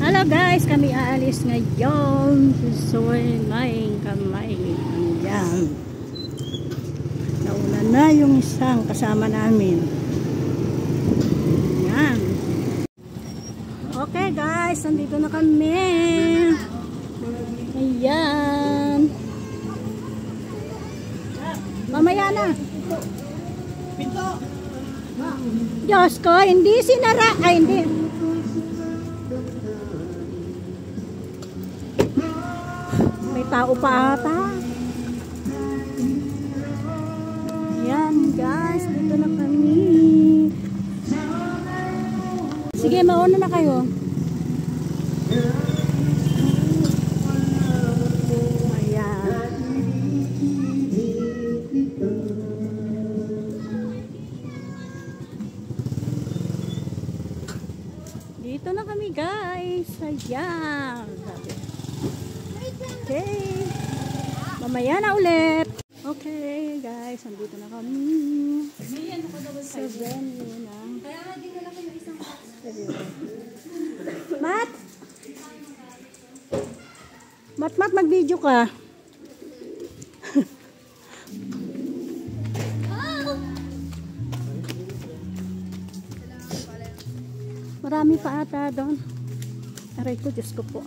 Hello guys, kami aalis ngayon. So, may kamay. Ayan. Nauna na yung isang kasama namin. Ayan. Okay guys, nandito na kami. Ayan. Mamaya na. Pinto! Diyos ko, hindi sinara. Ay, hindi. May tao pa ata. Ayan guys, dito na kami. Sige, mauna na kayo. Ayan. Dito na kami guys. Ayan. Okay. Mamaya na ulit. Okay guys, nandito na kami. Sa venue na. Mat! Mat, mag-video ka. Marami pa ata doon. Aray ko, Diyos ko po.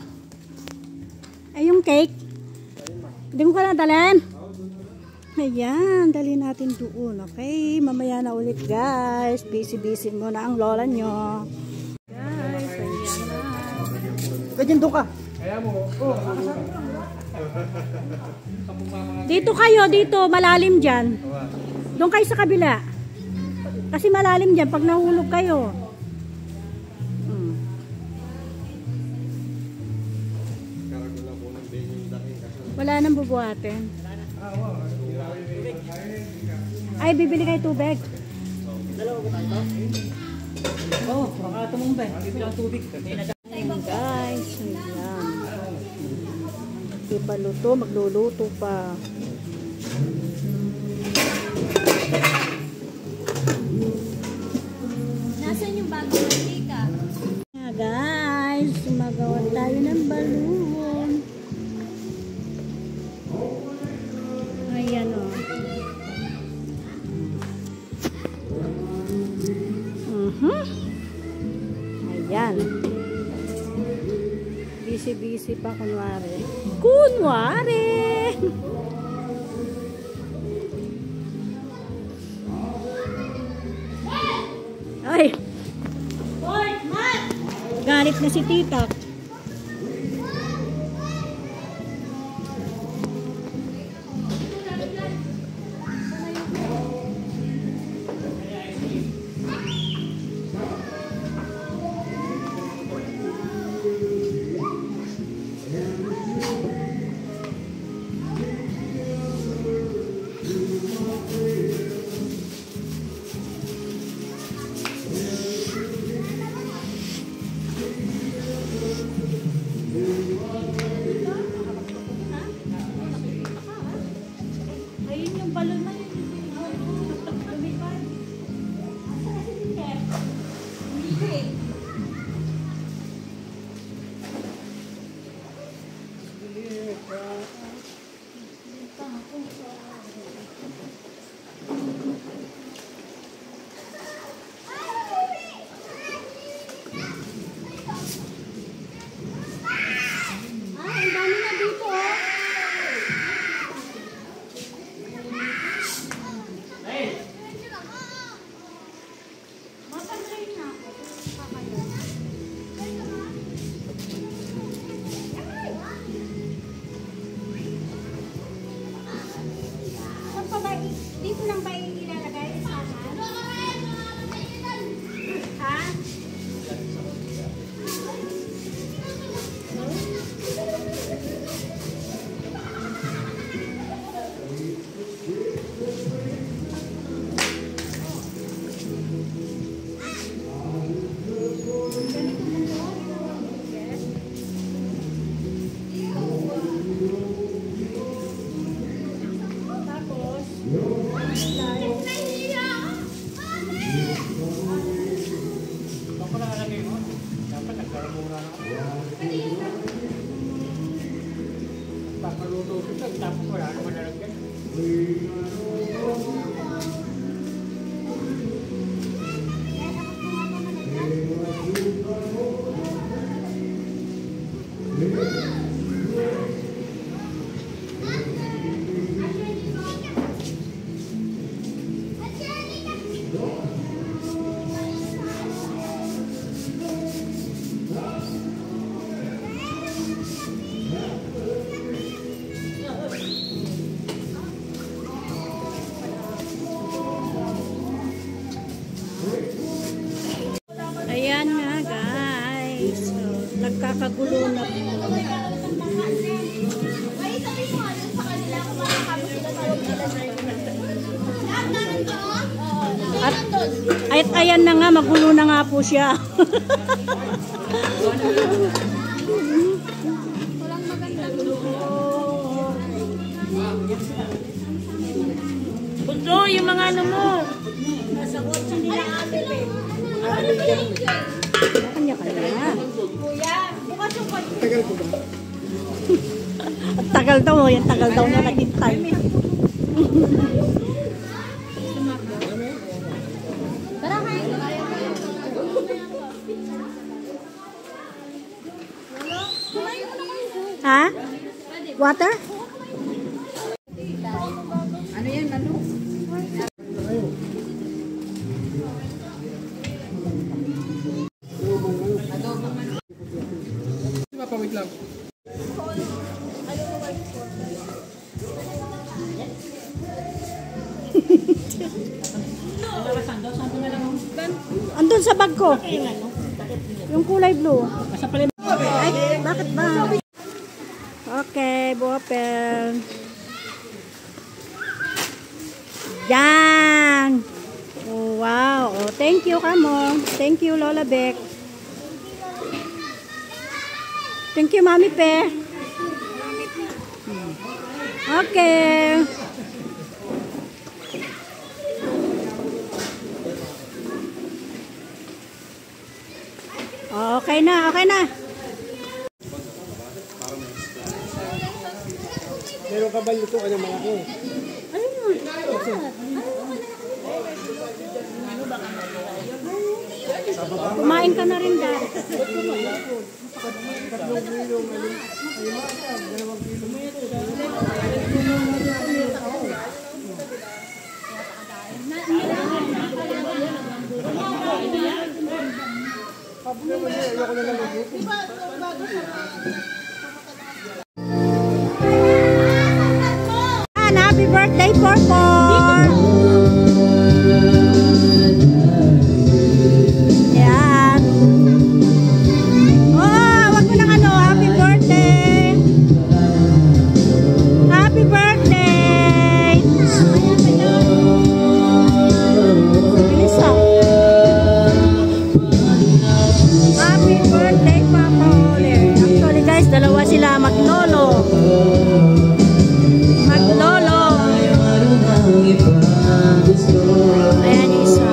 Ay, yung cake. Hindi mo ka na dalhin. Ayan, dali natin doon. Okay, mamaya na ulit guys. Busy muna ang lola nyo. Guys, ayan na. Ganyan doon ka. Dito kayo, dito. Malalim dyan. Doon kayo sa kabila. Kasi malalim dyan pag nahulog kayo. Wala nang bubuhatin. Ay, bibili kayo tubig. Dalawa ba tayo? Oo, baka tumumba. Bibili ang tubig. Guys, ayan. Di pa luto, magluluto pa. Nasaan yung bago ng tika? Guys, magawa tayo ng balloon. Ayan o. Ayan. Busy pa kunwari. Ay! Galit na si tita. Ayun yung balon na yun. Lumipad. Ang dami na dito oh. guys. Nagkakagulo na po. Ay, sabi mo ano sa kanila kung makakapos sila tawag nila sa lahat namin to? At ayan na nga, magulo na nga po siya. Walang magandang Bunso, yung mga ano mo. Ano ba yun? Kanya-kanya. Kuya, bukas yung kwan. At tagal daw, yan tagal daw na naghintay. Tara, kain na. Ha? Water? Ano yan, ano? Wait lang. Andun sa bag ko. Yung kulay blue. Ay, bakit ba? Okay, buwapel. Yan. Oh, wow. Oh, thank you, Kamo. Thank you, Lola Beck. Thank you, Mami Pe. Okay. Okay na, okay na. Meron ka ba lutuan ng malaki? Kumain ka na rin dahil. Happy birthday, Porpor! Yan. Oh, wag mo nang ano, happy birthday! Happy birthday! Bilis ah. Happy birthday, Papa Ole. Actually guys, dalawa sila maglolo. Maglolo. Ayan yung isa.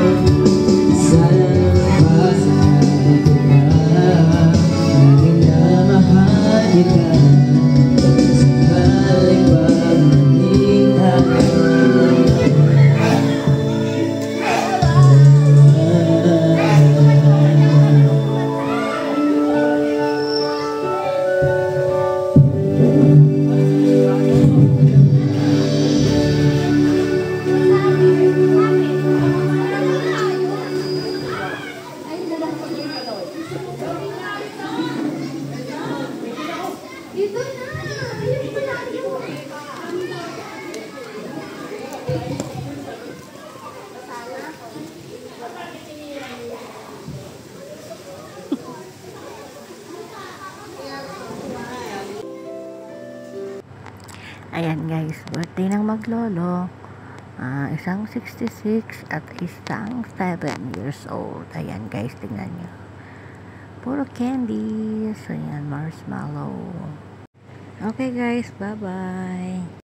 Dito na! Ayun pa lang yun. Ayan guys, birthday ng maglolo. Isang 66 at isang 7 years old. Ayan guys, tingnan nyo. Puro candies. Ayan, marshmallow. Okay guys, bye-bye.